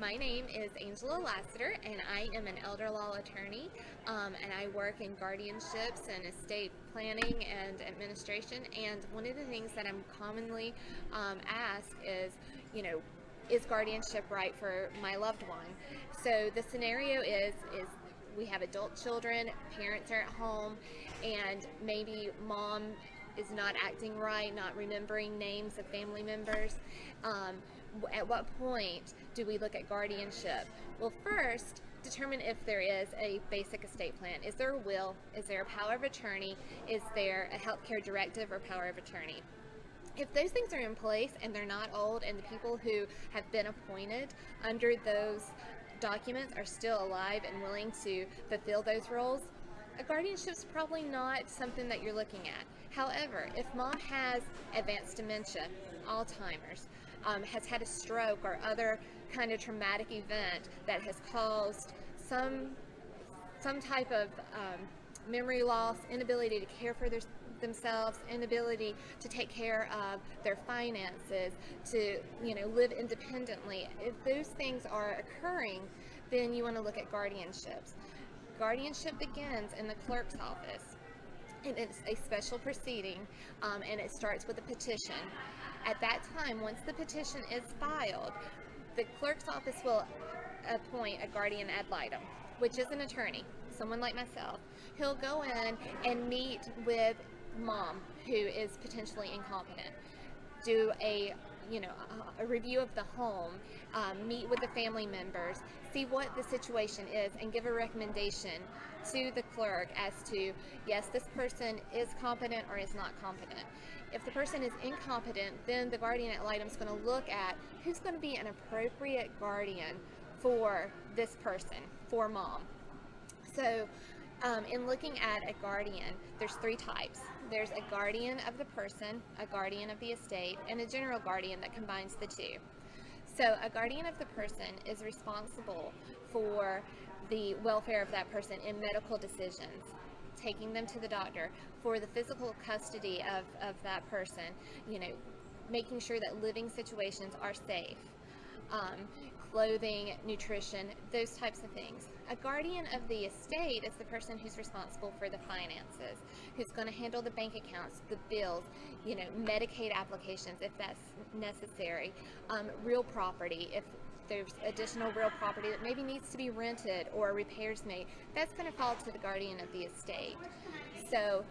My name is Angela Lassiter, and I am an elder law attorney, and I work in guardianships and estate planning and administration. And one of the things that I'm commonly asked is, is guardianship right for my loved one? So the scenario is we have adult children, parents are at home, and maybe mom is not acting right, not remembering names of family members. At what point do we look at guardianship? Well, first, determine if there is a basic estate plan. Is there a will? Is there a power of attorney? Is there a healthcare directive or power of attorney? If those things are in place and they're not old, and the people who have been appointed under those documents are still alive and willing to fulfill those roles, a guardianship is probably not something that you're looking at. However, if mom has advanced dementia, Alzheimer's, has had a stroke or other kind of traumatic event that has caused some type of memory loss, inability to care for themselves, inability to take care of their finances, to live independently. If those things are occurring, then you want to look at guardianships. Guardianship begins in the clerk's office, and it's a special proceeding, and it starts with a petition. At that time, once the petition is filed, the clerk's office will appoint a guardian ad litem, which is an attorney, someone like myself. He'll go in and meet with mom, who is potentially incompetent, do a review of the home, meet with the family members, see what the situation is, and give a recommendation to the clerk as to, yes, this person is competent or is not competent. If the person is incompetent, then the guardian ad litem is going to look at who's going to be an appropriate guardian for this person, for mom. So in looking at a guardian, there's three types. There's a guardian of the person, a guardian of the estate, and a general guardian that combines the two. So a guardian of the person is responsible for the welfare of that person in medical decisions, taking them to the doctor, for the physical custody of that person, making sure that living situations are safe, clothing, nutrition, those types of things. A guardian of the estate is the person who's responsible for the finances, who's going to handle the bank accounts, the bills, Medicaid applications if that's necessary, real property, if there's additional real property that maybe needs to be rented or repairs made, that's going to fall to the guardian of the estate. So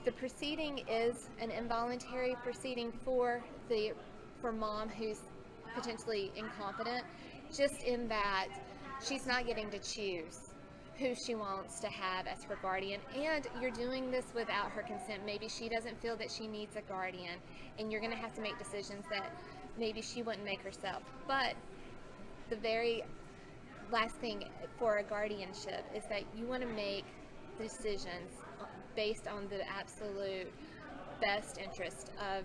the proceeding is an involuntary proceeding for mom who's potentially incompetent, just in that she's not getting to choose who she wants to have as her guardian, and you're doing this without her consent. Maybe she doesn't feel that she needs a guardian, and you're going to have to make decisions that maybe she wouldn't make herself. But the very last thing for a guardianship is that you want to make decisions based on the absolute best interest of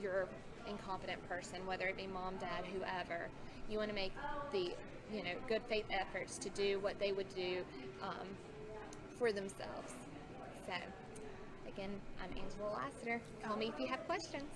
your incompetent person, whether it be mom, dad, whoever. You want to make the good faith efforts to do what they would do for themselves. So again, I'm Angela Lassiter. Call me if you have questions.